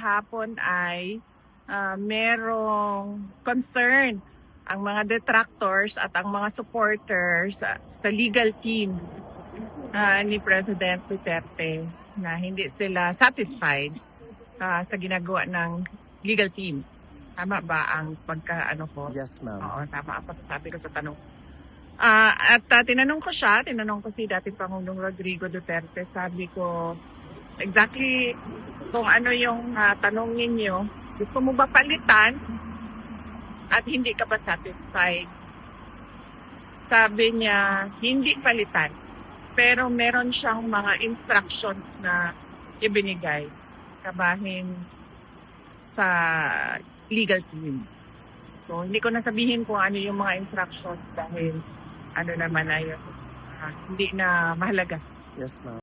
kahapon ay merong concern ang mga detractors at ang mga supporters sa legal team ni President Duterte na hindi sila satisfied sa ginagawa ng legal team. Tama ba ang pagka-ano ko? Yes, ma'am. Oo, tama ang pagsasabi ko sa tanong. Tinanong ko si dating Pangulong Rodrigo Duterte, sabi ko, exactly kung ano yung tanong ninyo, gusto mo ba palitan at hindi ka ba satisfied? Sabi niya, hindi palitan. Pero meron siyang mga instructions na ibinigay kabahin sa legal team. So, hindi ko nasabihin kung ano yung mga instructions dahil ano naman na yun, hindi na mahalaga. Yes, ma'am.